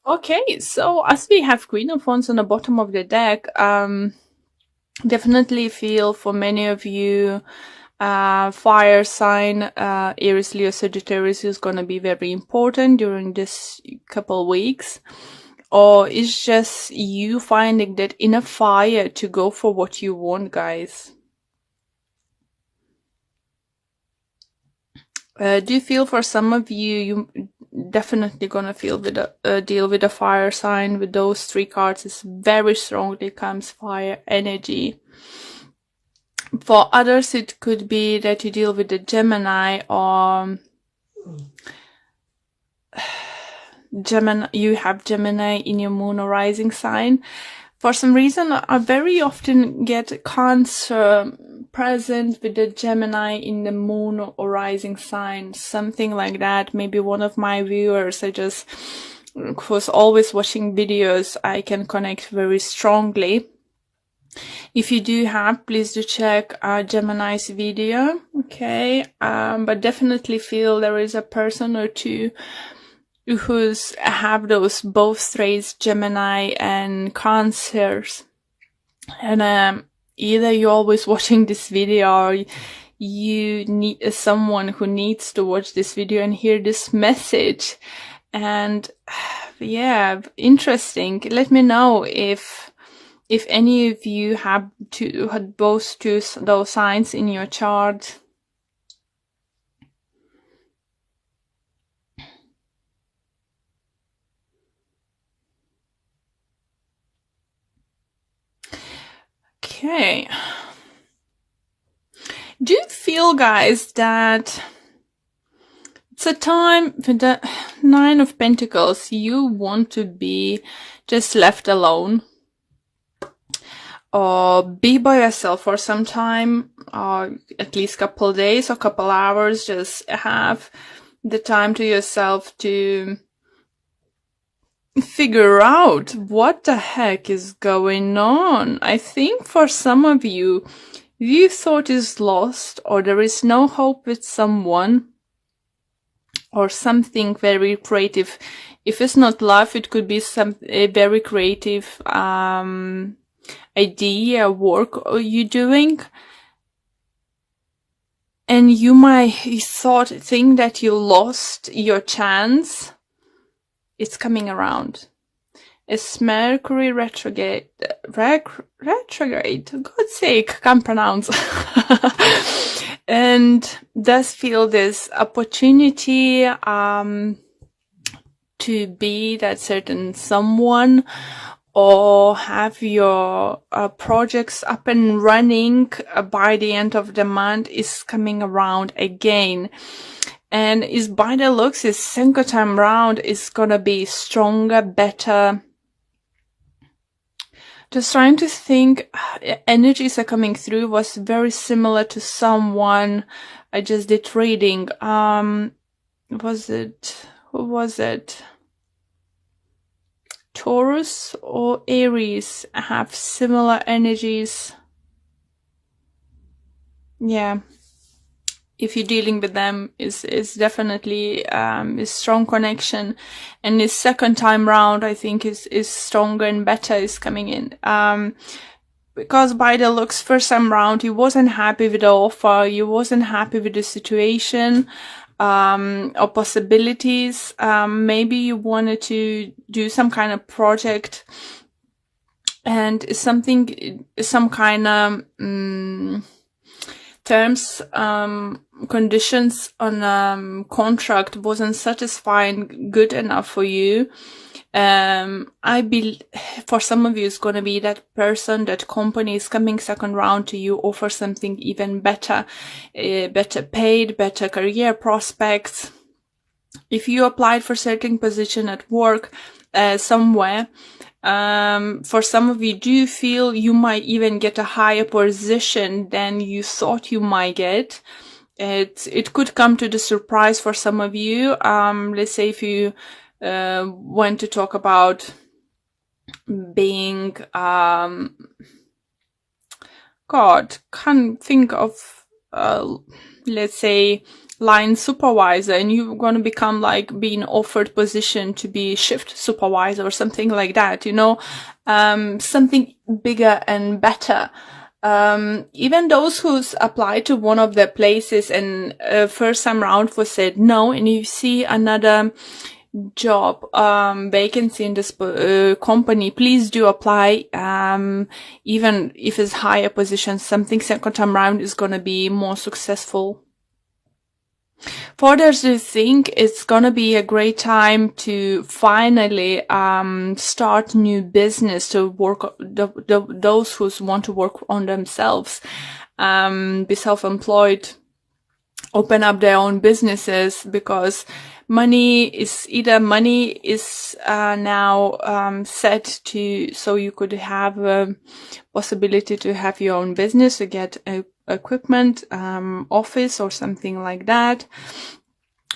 Okay, so as we have Queen of Wands on the bottom of the deck, definitely feel for many of you, fire sign, Aries, Leo, Sagittarius is going to be very important during this couple weeks. Or it's just you finding that inner fire to go for what you want, guys. Do you feel for some of you, you definitely gonna feel with deal with a fire sign with those three cards. It's very strongly comes fire energy. For others, it could be that you deal with the Gemini or Gemini. You have Gemini in your moon or rising sign. For some reason, I very often get Cancer present with the Gemini in the moon or rising sign, something like that. Maybe one of my viewers, I just was always watching videos, I can connect very strongly. If you do have, please do check Gemini's video, okay? But definitely feel there is a person or two who's have those both traits, Gemini and Cancers. And either you're always watching this video or you need someone who needs to watch this video and hear this message. And yeah, interesting. Let me know if any of you have had both those signs in your chart. Okay. Do you feel, guys, that it's a time with the Nine of Pentacles, you want to be just left alone? Or be by yourself for some time, or at least couple days or couple hours, just have the time to yourself to figure out what the heck is going on. I think for some of you, you thought is lost, or there is no hope with someone, or something very creative. If it's not love, it could be a very creative idea, work you're doing, and you might think that you lost your chance. It's coming around. It's Mercury retrograde. Retrograde. God's sake, can't pronounce. And does feel this opportunity to be that certain someone, or have your projects up and running by the end of the month is coming around again. And is by the looks, his second time round is gonna be stronger, better. Just trying to think, energies are coming through, was very similar to someone I just did reading. Who was it? Taurus or Aries have similar energies. Yeah. If you're dealing with them, is definitely a strong connection, and this second time round, I think is stronger and better is coming in. Because by the looks, first time round, you wasn't happy with the offer, you wasn't happy with the situation, or possibilities. Maybe you wanted to do some kind of project, and some kind of terms, conditions on contract wasn't satisfying good enough for you. I believe for some of you it's going to be that person, that company is coming second round to you, offer something even better, better paid, better career prospects. If you applied for certain position at work somewhere, for some of you, do you feel you might even get a higher position than you thought you might get? It could come to the surprise for some of you. Let's say if you want to talk about being, God, can't think of, let's say, line supervisor, and you're going to become like being offered position to be shift supervisor or something like that, you know, something bigger and better. Even those who's applied to one of the places and first time round was said no, and you see another job vacancy in this company, please do apply. Even if it's higher position, something second time round is going to be more successful. For others who think it's gonna be a great time to finally start new business, to work, those who want to work on themselves, be self-employed, open up their own businesses, because money is now set to, so you could have a possibility to have your own business, to get a equipment, office or something like that.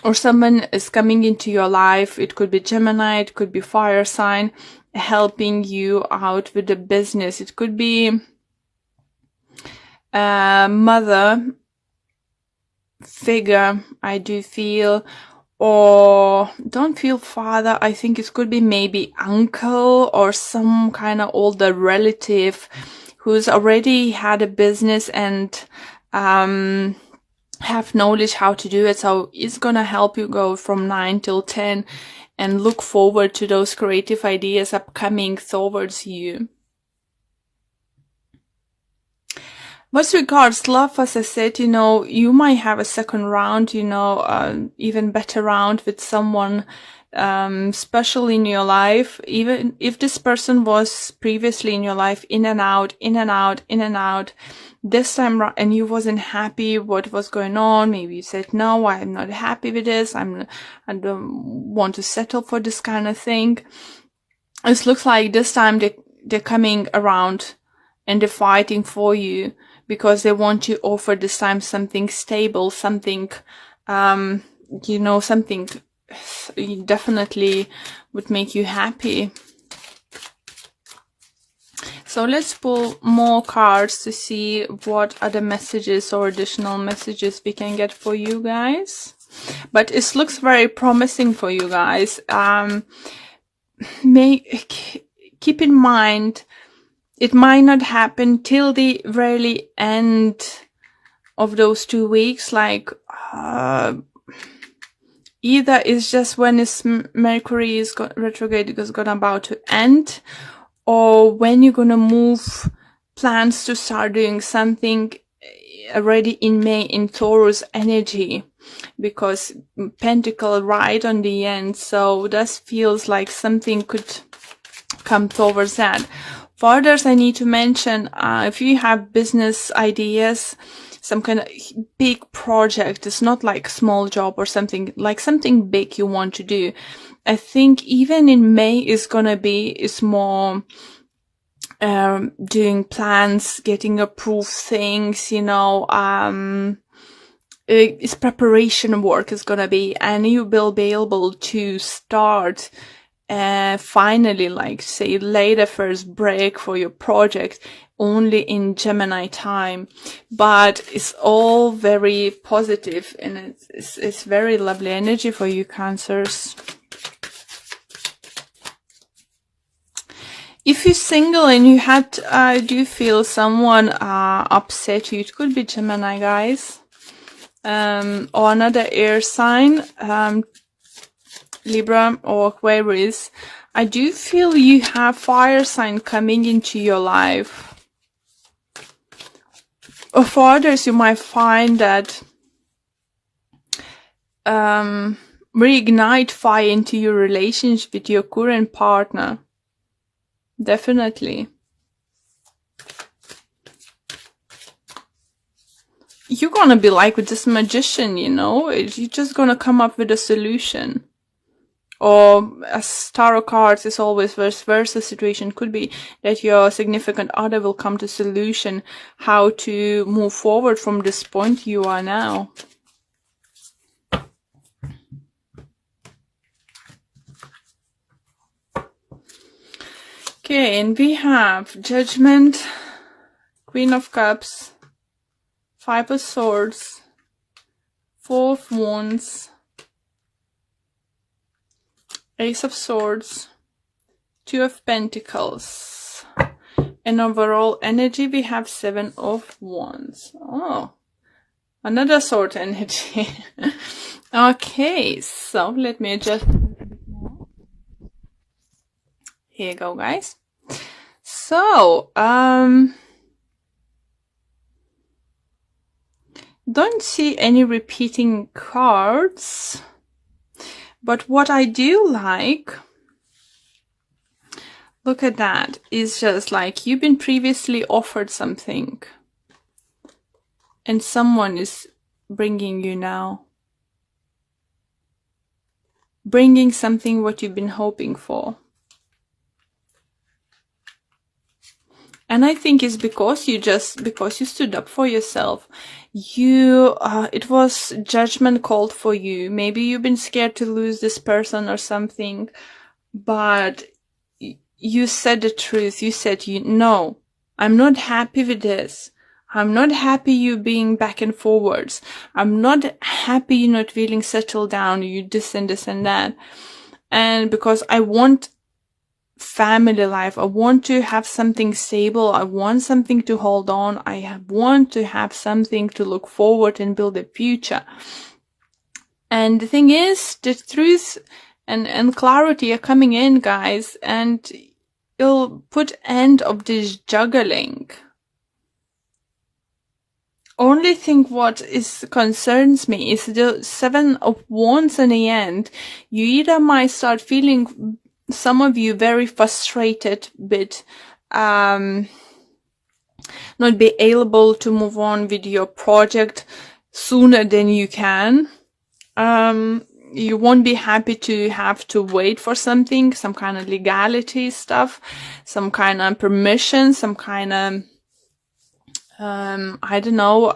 Or someone is coming into your life, it could be Gemini, it could be fire sign, helping you out with the business. It could be a mother figure, I do feel, or don't feel father. I think it could be maybe uncle or some kind of older relative who's already had a business and have knowledge how to do it. So it's gonna help you go from 9 till 10 and look forward to those creative ideas upcoming towards you. With regards love, as I said, you know, you might have a second round, you know, even better round with someone special in your life. Even if this person was previously in your life, in and out, in and out, in and out, this time and you wasn't happy what was going on. Maybe you said, no, I'm not happy with this. I don't want to settle for this kind of thing. It looks like this time they're coming around and they're fighting for you, because they want to offer this time something stable, something, you know, something definitely would make you happy. So let's pull more cards to see what other messages or additional messages we can get for you guys. But it looks very promising for you guys. Keep in mind, it might not happen till the very end of those 2 weeks. Like, either it's just when Mercury is retrograde is gonna about to end, or when you're gonna move plans to start doing something already in May in Taurus energy, because Pentacle right on the end. So this feels like something could come towards that. For others, I need to mention, if you have business ideas, some kind of big project, it's not like small job or something, like something big you want to do. I think even in May is more doing plans, getting approved things, you know, it's preparation work is gonna be, and you will be able to start finally, like say, lay the first break for your project only in Gemini time. But it's all very positive, and it's very lovely energy for you, Cancers. If you're single and you had, do feel someone upset you, it could be Gemini, guys, or another air sign, Libra or Aquarius. I do feel you have fire sign coming into your life. Or for others, you might find that reignite fire into your relationship with your current partner. Definitely. You're gonna be like with this magician, you know, you're just gonna come up with a solution. Or as tarot cards is always vice versa situation, could be that your significant other will come to solution how to move forward from this point you are now. Okay, and we have Judgment, Queen of Cups, Five of Swords, Four of Wands, Ace of Swords, Two of Pentacles, and overall energy we have Seven of Wands. Oh, another sword energy. Okay, so let me adjust a bit more. Here you go, guys. So, don't see any repeating cards, but what I do like, look at that, is just like you've been previously offered something and someone is bringing you now. Bringing something what you've been hoping for. And I think it's because you stood up for yourself. It was judgment called for you. Maybe you've been scared to lose this person or something, but you said the truth. You said, no, I'm not happy with this. I'm not happy you being back and forwards. I'm not happy you not feeling settled down. You this and that. And because I want family life, I want to have something stable. I want something to hold on. I want to have something to look forward and build a future. And the thing is, the truth and clarity are coming in, guys, and you'll put end of this juggling. Only thing what concerns me is the Seven of Wands in the end. You either might start feeling, some of you, very frustrated with not be able to move on with your project sooner than you can. You won't be happy to have to wait for something, some kind of legality stuff, some kind of permission, some kind of I don't know,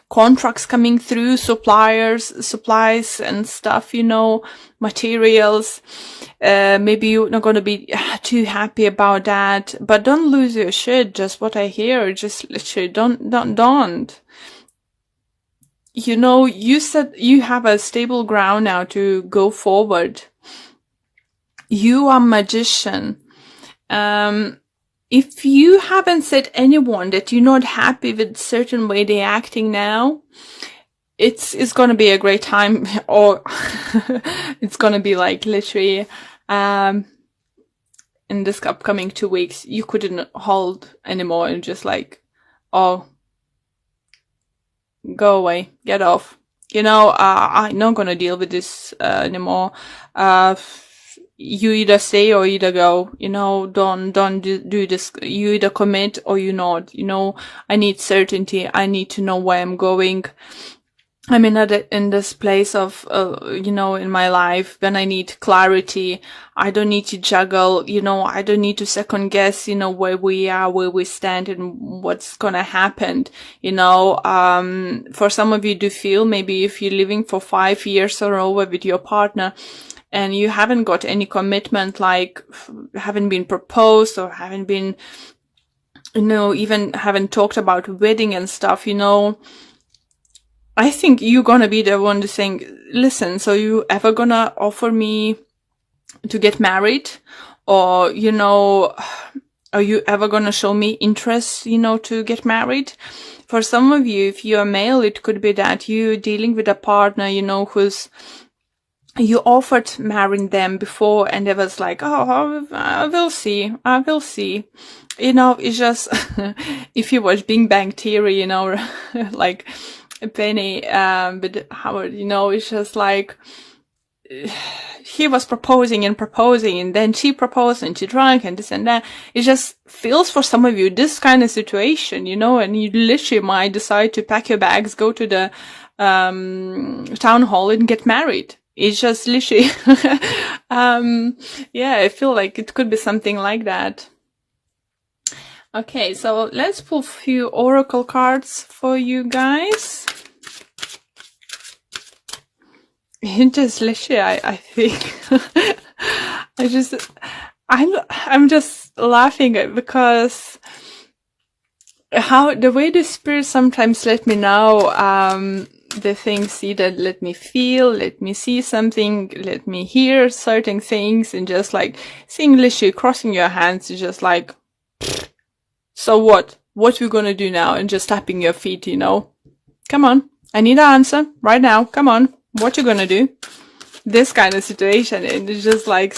contracts coming through, supplies and stuff, materials. Maybe you're not going to be too happy about that, but don't lose your shit. Just what I hear, just literally don't. You said you have a stable ground now to go forward. You are magician. If you haven't said anyone that you're not happy with certain way they're acting now, it's gonna be a great time, or it's gonna be like literally, in this upcoming 2 weeks, you couldn't hold anymore and just like, oh, go away, get off. I'm not gonna deal with this anymore. You either stay or either go, don't do this. You either commit or you not, I need certainty. I need to know where I'm going. I'm in this place of, in my life when I need clarity. I don't need to juggle, I don't need to second guess, where we are, where we stand and what's gonna happen. For some of you do feel maybe if you're living for 5 years or over with your partner, and you haven't got any commitment, like haven't been proposed or haven't been, even haven't talked about wedding and stuff, I think you're gonna be the one to saying, listen, so you ever gonna offer me to get married? Or, are you ever gonna show me interest, to get married? For some of you, if you're male, it could be that you're dealing with a partner, you offered marrying them before and they was like, oh, I will see. It's just, if you watch Big Bang Theory, like Penny, with Howard, it's just like, he was proposing and then she proposed and she drank and this and that. It just feels for some of you this kind of situation, and you literally might decide to pack your bags, go to the town hall and get married. It's just literally, I feel like it could be something like that. Okay, so let's pull a few oracle cards for you guys. It just literally, I think, I'm just laughing because how the way the spirit sometimes let me know the things see that let me feel, let me see something, let me hear certain things, and just like seeing literally crossing your hands, just like, so what we gonna do now, and just tapping your feet, you know, come on, I need an answer right now, come on, what you gonna do, this kind of situation. And it's just like,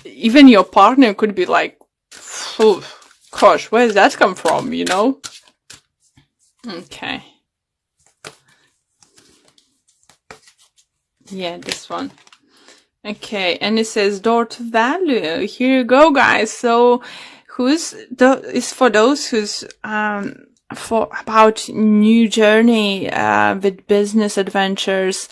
even your partner could be like, oh, gosh, where does that come from, you know? Okay. Yeah, this one. Okay, and it says door to value. Here you go, guys. So is for those who's for about new journey with business adventures,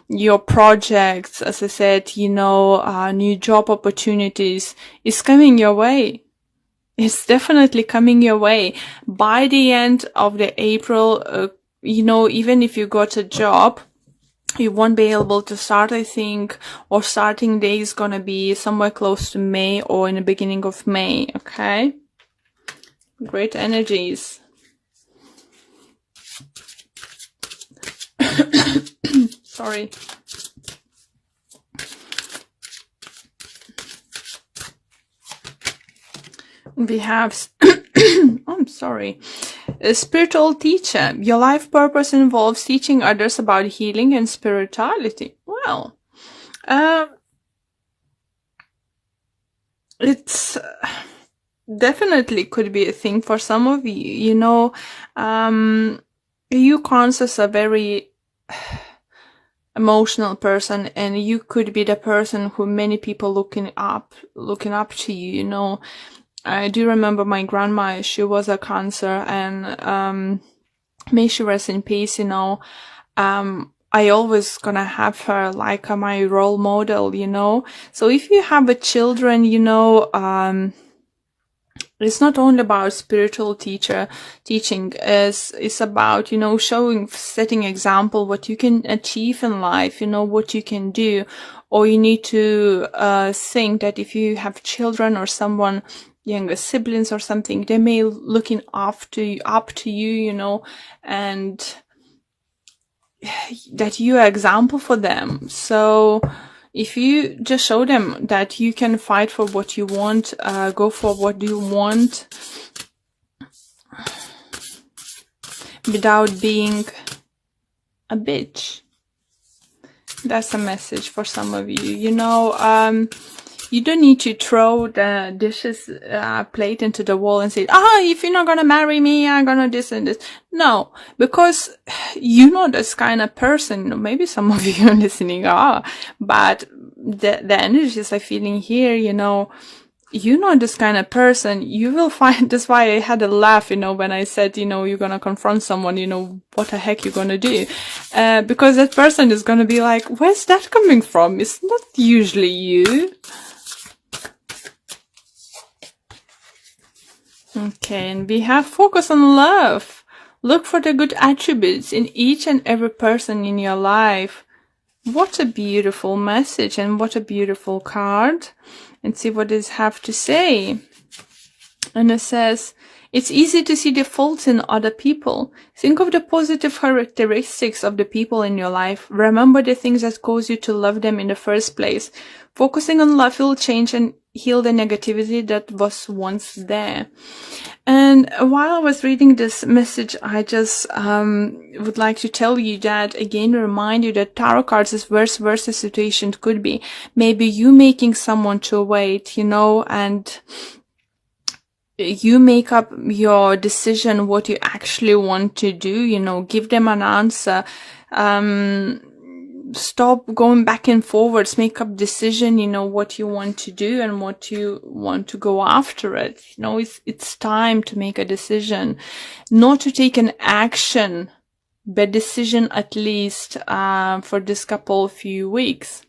your projects, as I said, you know, new job opportunities is coming your way. It's definitely coming your way. By the end of the April, you know, even if you got a job, you won't be able to start, I think, or starting day is gonna be somewhere close to May or in the beginning of May, okay? Great energies. Sorry. We have, I'm sorry, a spiritual teacher. Your life purpose involves teaching others about healing and spirituality. Well, it's definitely could be a thing for some of you. You know, you conscious a very emotional person, and you could be the person who many people looking up to you, you know. I do remember my grandma, she was a cancer, and may she rest in peace, you know. I always gonna have her like my role model, you know. So if you have a children, you know, it's not only about spiritual teaching, it's about, you know, setting example, what you can achieve in life, you know, what you can do. Or you need to think that if you have children or someone, younger siblings or something, they may looking up to you, you know, and that you are example for them. So if you just show them that you can fight for what you want, go for what you want without being a bitch. That's a message for some of you. You know, you don't need to throw the dishes plate into the wall and say, if you're not gonna marry me, I'm gonna this and this. No, because you're not this kind of person. Maybe some of you listening are, but the energies I'm feeling here, you know, you're not this kind of person. You will find, that's why I had a laugh, you know, when I said, you know, you're gonna confront someone, you know, what the heck you're gonna do? Because that person is gonna be like, where's that coming from? It's not usually you. Okay, and we have focus on love. Look for the good attributes in each and every person in your life. What a beautiful message and what a beautiful card. And see what it have to say. And it says, it's easy to see the faults in other people. Think of the positive characteristics of the people in your life. Remember the things that cause you to love them in the first place. Focusing on love will change and heal the negativity that was once there. And while I was reading this message, I just would like to tell you that, again, remind you that tarot cards is vice versa situation could be. Maybe you making someone to wait, you know, and you make up your decision what you actually want to do, you know, give them an answer. Stop going back and forwards, make up decision, you know, what you want to do and what you want to go after it. You know, it's time to make a decision, not to take an action, but decision at least, for this few weeks.